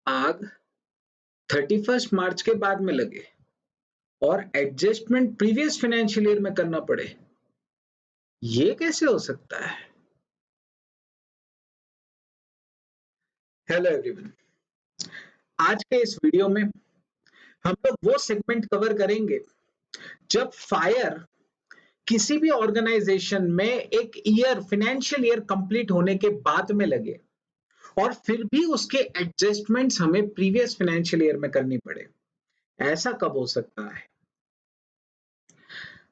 आग 31 मार्च के बाद में लगे और एडजस्टमेंट प्रीवियस फाइनेंशियल ईयर में करना पड़े, ये कैसे हो सकता है? हेलो एवरीवन, आज के इस वीडियो में हम लोग वो सेगमेंट कवर करेंगे जब फायर किसी भी ऑर्गेनाइजेशन में एक ईयर फाइनेंशियल ईयर कंप्लीट होने के बाद में लगे और फिर भी उसके एडजस्टमेंट्स हमें प्रीवियस फाइनेंशियल ईयर में करनी पड़े। ऐसा कब हो सकता है?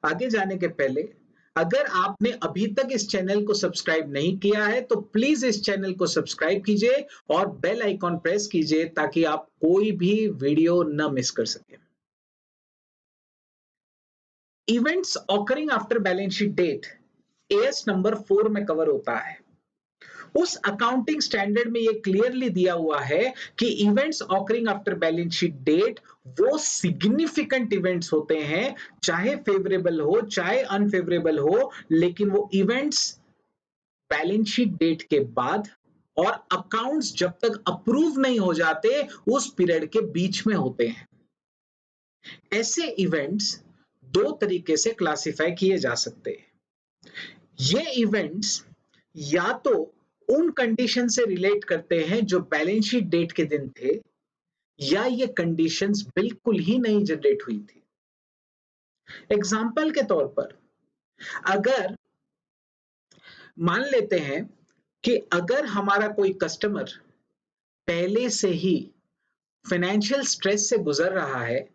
आगे जाने के पहले अगर आपने अभी तक इस चैनल को सब्सक्राइब नहीं किया है तो प्लीज इस चैनल को सब्सक्राइब कीजिए और बेल आइकॉन प्रेस कीजिए ताकि आप कोई भी वीडियो न मिस कर सकें। Events occurring after balance sheet date AS number 4 में कवर होता है। उस अकाउंटिंग स्टैंडर्ड में ये क्लियरली दिया हुआ है कि events occurring after balance sheet date वो सिग्निफिकेंट इवेंट्स होते हैं, चाहे फेवरेबल हो चाहे अनफेवरेबल हो, लेकिन वो इवेंट्स बैलेंस शीट डेट के बाद और अकाउंट्स जब तक अप्रूव नहीं हो जाते उस पीरियड के बीच में होते हैं। ऐसे इवेंट्स दो तरीके से क्लासिफाई किए जा सकते हैं। ये इवेंट्स या तो उन कंडीशन से रिलेट करते हैं जो बैलेंस शीट डेट के दिन थे, या ये कंडीशंस बिल्कुल ही नहीं जनरेट हुई थी। एग्जाम्पल के तौर पर अगर मान लेते हैं कि अगर हमारा कोई कस्टमर पहले से ही फाइनेंशियल स्ट्रेस से गुजर रहा है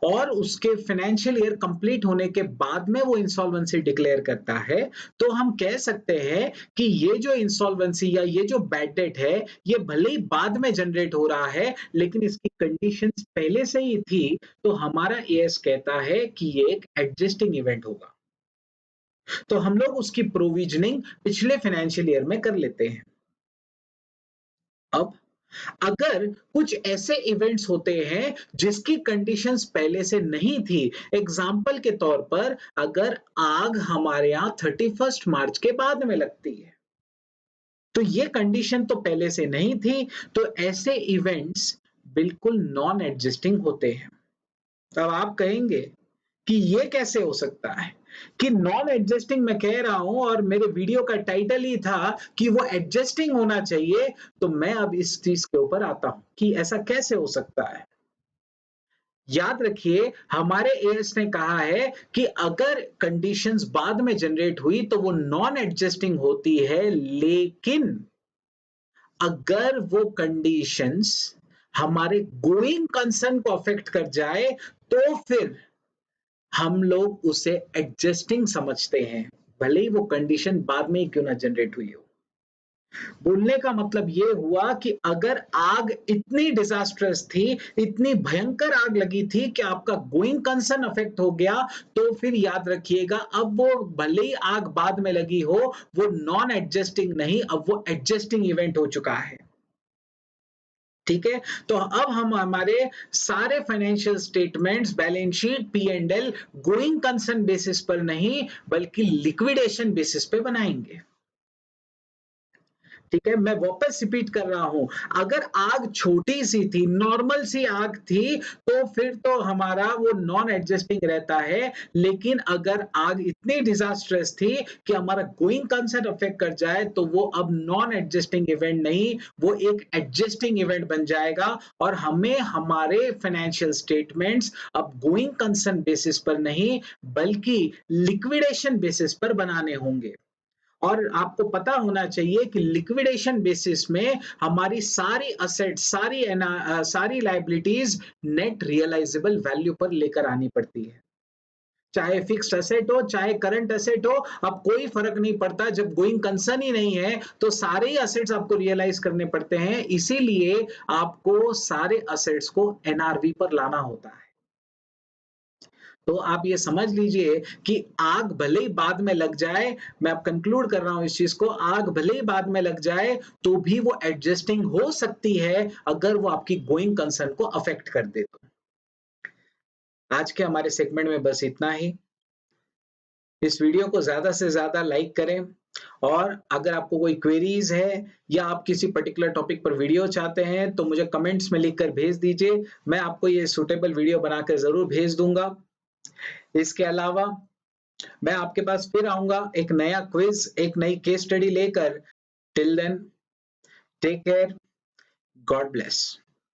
और उसके फाइनेंशियल ईयर कंप्लीट होने के बाद में वो इंसॉल्वेंसी डिक्लेयर करता है, तो हम कह सकते हैं कि ये जो इंसॉल्वेंसी या ये जो बैड डेट है ये भले ही बाद में जनरेट हो रहा है लेकिन इसकी कंडीशंस पहले से ही थी, तो हमारा एएस कहता है कि ये एक एडजस्टिंग इवेंट होगा। तो हम लोग उसकी प्रोविजनिंग पिछले फाइनेंशियल ईयर में कर लेते हैं। अब अगर कुछ ऐसे इवेंट्स होते हैं जिसकी कंडीशंस पहले से नहीं थी, एग्जाम्पल के तौर पर अगर आग हमारे यहां 31 मार्च के बाद में लगती है तो ये कंडीशन तो पहले से नहीं थी, तो ऐसे इवेंट्स बिल्कुल नॉन एडजस्टिंग होते हैं। अब आप कहेंगे कि ये कैसे हो सकता है कि नॉन एडजस्टिंग मैं कह रहा हूं और मेरे वीडियो का टाइटल ही था कि वो एडजस्टिंग होना चाहिए, तो मैं अब इस चीज के ऊपर आता हूं कि ऐसा कैसे हो सकता है। याद रखिए हमारे एएस ने कहा है कि अगर कंडीशंस बाद में जनरेट हुई तो वो नॉन एडजस्टिंग होती है, लेकिन अगर वो कंडीशंस हमारे गोइंग कंसर्न को अफेक्ट कर जाए तो फिर हम लोग उसे एडजस्टिंग समझते हैं, भले ही वो कंडीशन बाद में ही क्यों ना जनरेट हुई हो। बोलने का मतलब ये हुआ कि अगर आग इतनी डिजास्ट्रस थी, इतनी भयंकर आग लगी थी कि आपका गोइंग कंसर्न अफेक्ट हो गया, तो फिर याद रखिएगा अब वो भले ही आग बाद में लगी हो, वो नॉन एडजस्टिंग नहीं, अब वो एडजस्टिंग इवेंट हो चुका है। ठीक है, तो अब हम हमारे सारे financial statements, balance sheet, P and L going concern basis पर नहीं बल्कि लिक्विडेशन बेसिस पे बनाएंगे। ठीक है, मैं वापस रिपीट कर रहा हूं, अगर आग छोटी सी थी, नॉर्मल सी आग थी, तो फिर तो हमारा वो नॉन एडजस्टिंग रहता है, लेकिन अगर आग इतनी डिजास्ट्रस थी कि हमारा गोइंग कंसर्न अफेक्ट कर जाए तो वो अब नॉन एडजस्टिंग इवेंट नहीं, वो एक एडजस्टिंग इवेंट बन जाएगा और हमें हमारे फाइनेंशियल स्टेटमेंट्स अब गोइंग कंसर्न बेसिस पर नहीं बल्कि लिक्विडेशन बेसिस पर बनाने होंगे। और आपको पता होना चाहिए कि लिक्विडेशन बेसिस में हमारी सारी असेट्स, सारी लायबिलिटीज नेट रियलाइजेबल वैल्यू पर लेकर आनी पड़ती है, चाहे फिक्स्ड एसेट हो चाहे करंट एसेट हो। अब कोई फर्क नहीं पड़ता, जब गोइंग कंसर्न ही नहीं है तो सारे ही असेट्स आपको रियलाइज करने पड़ते हैं, इसीलिए आपको सारे असेट्स को एनआरवी पर लाना होता है। तो आप ये समझ लीजिए कि आग भले ही बाद में लग जाए, मैं अब कंक्लूड कर रहा हूं इस चीज को, आग भले ही बाद में लग जाए तो भी वो एडजस्टिंग हो सकती है अगर वो आपकी गोइंग कंसर्न को अफेक्ट कर दे तो। आज के हमारे सेगमेंट में बस इतना ही। इस वीडियो को ज्यादा से ज्यादा लाइक करें, और अगर आपको कोई क्वेरीज है या आप किसी पर्टिकुलर टॉपिक पर वीडियो चाहते हैं तो मुझे कमेंट्स में लिखकर भेज दीजिए। मैं आपको ये सूटेबल वीडियो बनाकर ज़रूर भेज दूँगा। इसके अलावा मैं आपके पास फिर आऊँगा एक नया क्विज़, एक नई केस स्टडी लेकर। Till then take care, God bless.